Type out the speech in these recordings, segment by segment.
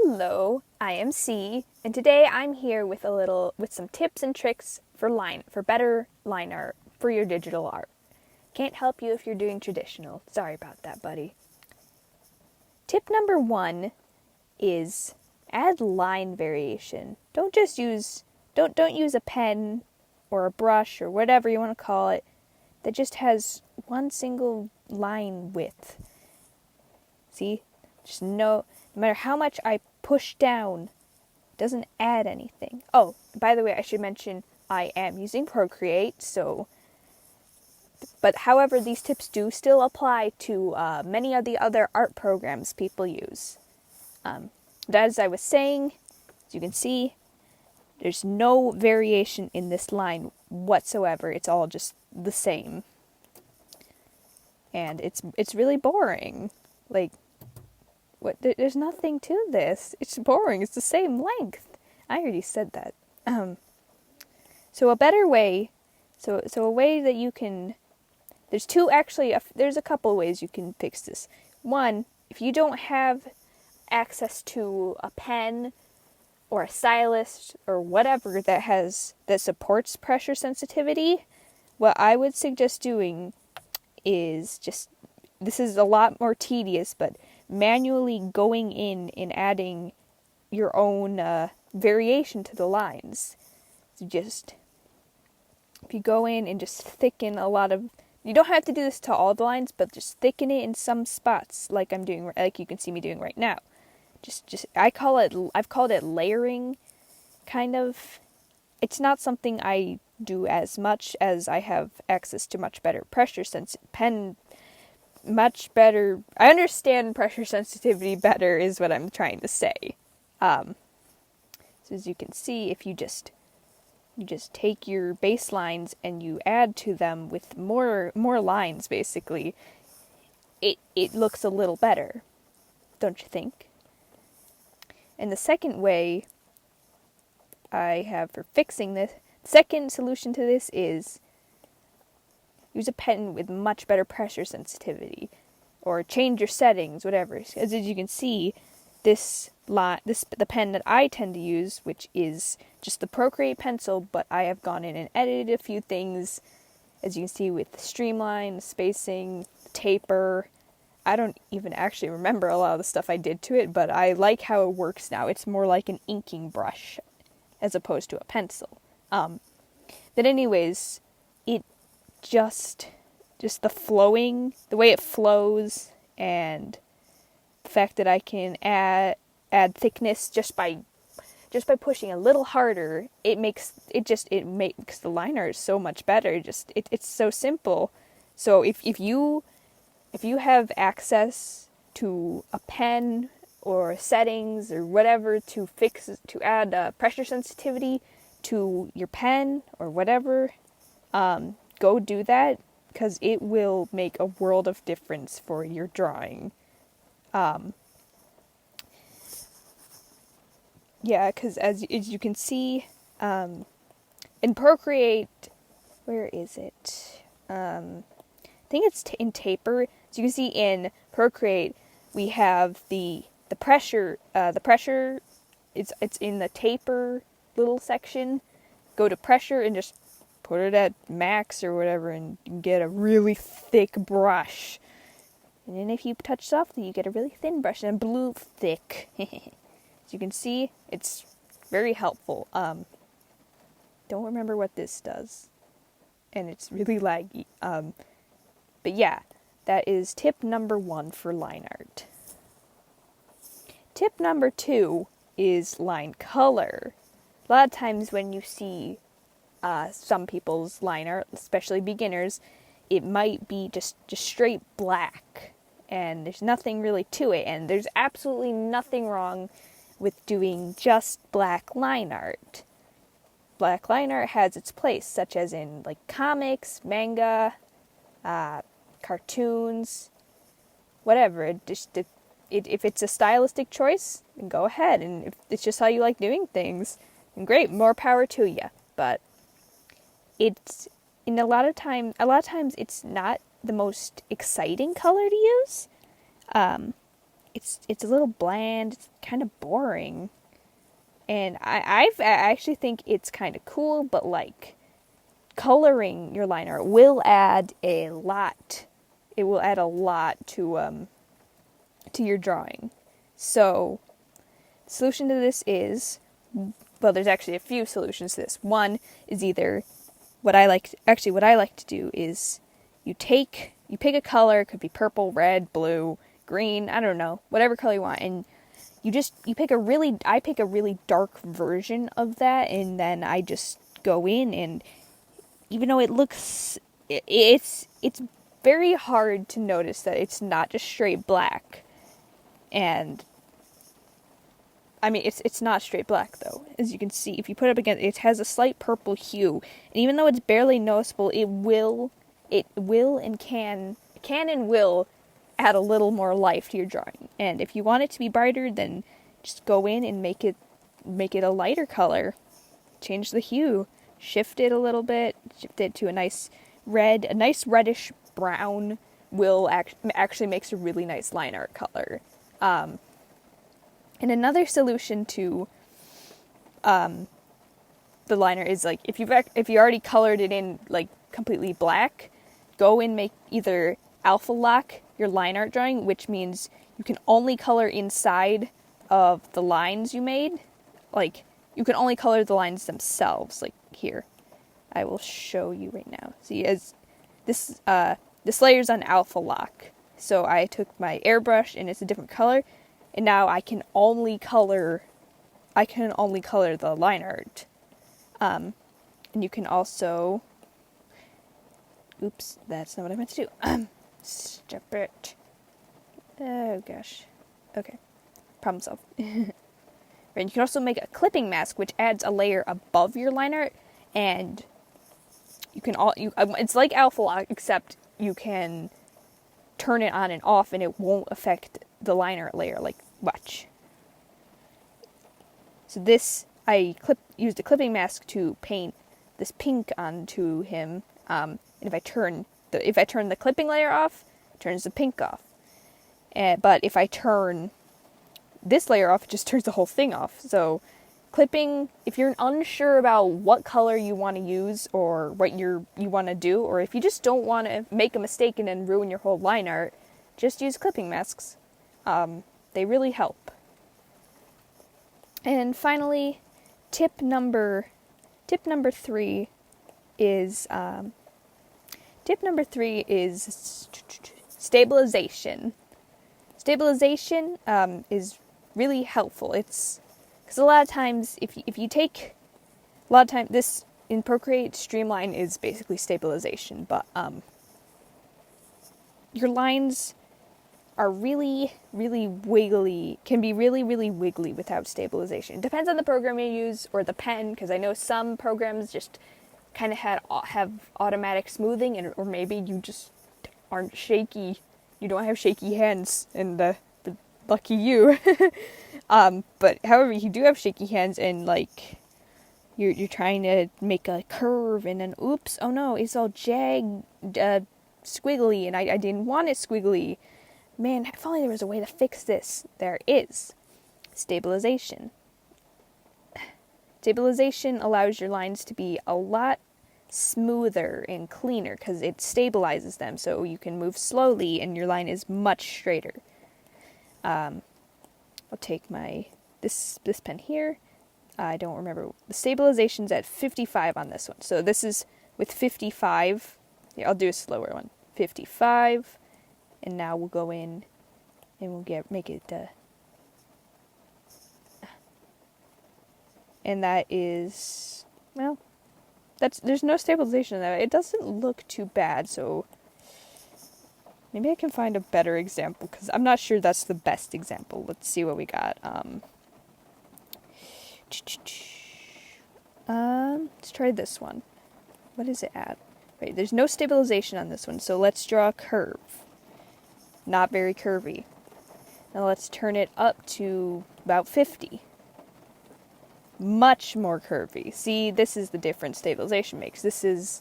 Hello, I am C, and today I'm here with some tips and tricks for better line art for your digital art. Can't help you if you're doing traditional. Sorry about that, buddy. Tip number 1 is add line variation. Don't use a pen or a brush or whatever you want to call it that just has one single line width. See? Just no matter how much I push down, it doesn't add anything. Oh, by the way, I should mention I am using Procreate, but however, these tips do still apply to many of the other art programs people use. As I was saying, as you can see, there's no variation in this line whatsoever. It's all just the same. And it's really boring. Like, there's nothing to this. It's boring. It's the same length. I already said that. So a better way, so a way that you can, there's a couple ways you can fix this. One, if you don't have access to a pen or a stylus or whatever that supports pressure sensitivity, what I would suggest doing is this is a lot more tedious, but manually going in and adding your own variation to the lines. So if you go in and just thicken you don't have to do this to all the lines, but just thicken it in some spots, like you can see me doing right now. I've called it layering, kind of. It's not something I do as much as I have access to much better pressure much better. I understand pressure sensitivity better is what I'm trying to say. So as you can see, if you just take your baselines and you add to them with more lines, basically, it looks a little better, don't you think? And the second way I have for fixing this, second solution to this is use a pen with much better pressure sensitivity, or change your settings, whatever. As you can see, the pen that I tend to use, which is just the Procreate pencil, but I have gone in and edited a few things, as you can see, with the streamline, the spacing, the taper. I don't even actually remember a lot of the stuff I did to it, but I like how it works now. It's more like an inking brush as opposed to a pencil. But anyways, it just the way it flows, and the fact that I can add thickness just by pushing a little harder, it makes the line art so much better. It's so simple. So if you have access to a pen or settings or whatever to add pressure sensitivity to your pen or whatever, go do that, because it will make a world of difference for your drawing. Because as you can see, in Procreate, where is it? I think it's in taper. As you can see in Procreate, we have the pressure. The pressure, it's in the taper little section. Go to pressure and just put it at max or whatever, and you get a really thick brush. And then if you touch softly, you get a really thin brush and a blue thick. As you can see, it's very helpful. Don't remember what this does, and it's really laggy. But yeah, that is tip number 1 for line art. Tip number 2 is line color. A lot of times when you see some people's line art, especially beginners, it might be just straight black, and there's nothing really to it, and there's absolutely nothing wrong with doing just black line art. Black line art has its place, such as in like comics, manga, cartoons, whatever. If it's a stylistic choice, then go ahead, and if it's just how you like doing things, then great, more power to you. But it's a lot of times it's not the most exciting color to use. it's a little bland. It's kind of boring. And I actually think it's kind of cool, but like coloring your line art will add a lot. It will add a lot to your drawing. So, the solution to this is, well, there's actually a few solutions to this. One is either what I like to do is you pick a color, it could be purple, red, blue, green, I don't know, whatever color you want, and I pick a really dark version of that, and then I just go in, and even though it's very hard to notice that it's not just straight black. And I mean, it's not straight black though. As you can see, if you put it up against, it has a slight purple hue. And even though it's barely noticeable, it will and can and will add a little more life to your drawing. And if you want it to be brighter, then just go in and make it a lighter color. Change the hue, shift it a little bit, shift it to a nice red, a nice reddish brown will actually makes a really nice line art color. And another solution to the liner is like if you already colored it in like completely black, go and make either alpha lock your line art drawing, which means you can only color inside of the lines you made. Like you can only color the lines themselves. Like here, I will show you right now. See, as this layer's on alpha lock, so I took my airbrush and it's a different color. And now I can only color the line art. And you can also, oops, that's not what I meant to do. Stop it. Oh gosh. Okay. Problem solved. And you can also make a clipping mask, which adds a layer above your line art, and it's like alpha lock, except you can turn it on and off, and it won't affect the line art layer. Like, watch. So I used a clipping mask to paint this pink onto him. And if I turn the clipping layer off, it turns the pink off. But if I turn this layer off, it just turns the whole thing off. So clipping, if you're unsure about what color you want to use or what you want to do, or if you just don't want to make a mistake and then ruin your whole line art, just use clipping masks. They really help. And finally, tip number 3 is stabilization. Stabilization is really helpful. It's because a lot of times this in Procreate, Streamline is basically stabilization, but your lines are really, really wiggly, can be really, really wiggly without stabilization. It depends on the program you use or the pen, because I know some programs just kind of have automatic smoothing, or maybe you just aren't shaky. You don't have shaky hands, and the lucky you. But however, you do have shaky hands, and like you're trying to make a curve, and then oops, oh no, it's all jagged, squiggly, and I didn't want it squiggly. Man, if only there was a way to fix this. There is. Stabilization. Stabilization allows your lines to be a lot smoother and cleaner because it stabilizes them, so you can move slowly and your line is much straighter. I'll take this pen here. I don't remember. The stabilization's at 55 on this one. So this is with 55. Yeah, I'll do a slower one. 55. And now we'll go in and we'll make it, and that is, well, there's no stabilization in that. It doesn't look too bad, so maybe I can find a better example, because I'm not sure that's the best example. Let's see what we got. Let's try this one. What is it at? Right, there's no stabilization on this one, so let's draw a curve. Not very curvy. Now let's turn it up to about 50. Much more curvy. See, this is the difference stabilization makes. This is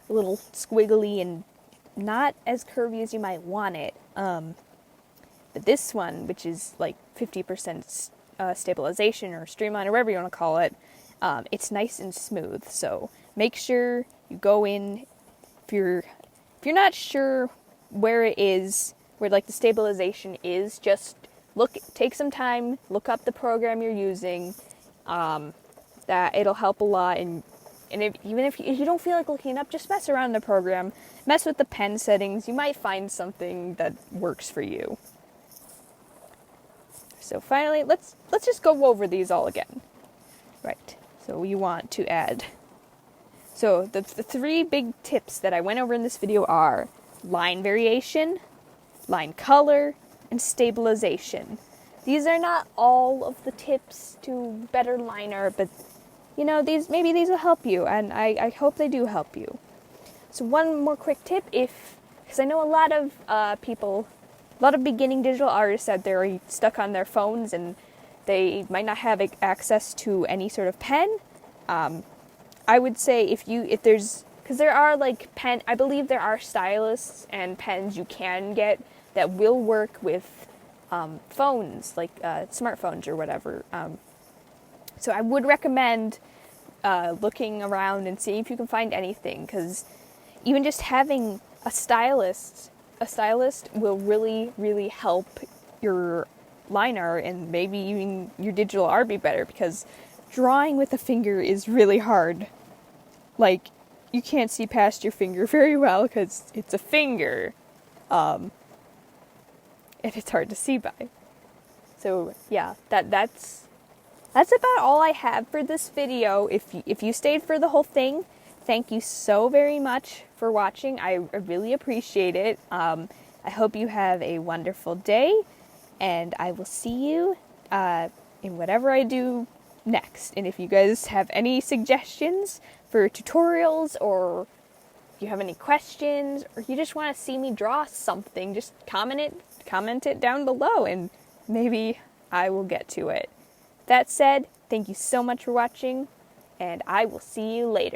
a little squiggly and not as curvy as you might want it. But this one, which is like 50% stabilization or streamline or whatever you want to call it, it's nice and smooth. So make sure you go in. If you're not sure where it is, where like the stabilization is, just take some time, look up the program you're using. That it'll help a lot. And even if you don't feel like looking it up, just mess around in the program, mess with the pen settings. You might find something that works for you. So finally, let's just go over these all again. Right. So you want to add. So the 3 big tips that I went over in this video are line variation, line color, and stabilization. These are not all of the tips to better line art, but these will help you, and I hope they do help you. So one more quick tip, because I know a lot of people, a lot of beginning digital artists out there are stuck on their phones and they might not have access to any sort of pen. I would say because there are I believe there are styluses and pens you can get that will work with phones, like smartphones or whatever. So I would recommend looking around and seeing if you can find anything, because even just having a stylist will really, really help your line art and maybe even your digital art be better, because drawing with a finger is really hard. Like, you can't see past your finger very well because it's a finger, and it's hard to see by. So yeah, that's about all I have for this video. If you stayed for the whole thing, thank you so very much for watching. I really appreciate it. I hope you have a wonderful day, and I will see you in whatever I do next. And if you guys have any suggestions for tutorials, or if you have any questions, or you just want to see me draw something, just comment it down below, and maybe I will get to it. That said, thank you so much for watching, and I will see you later.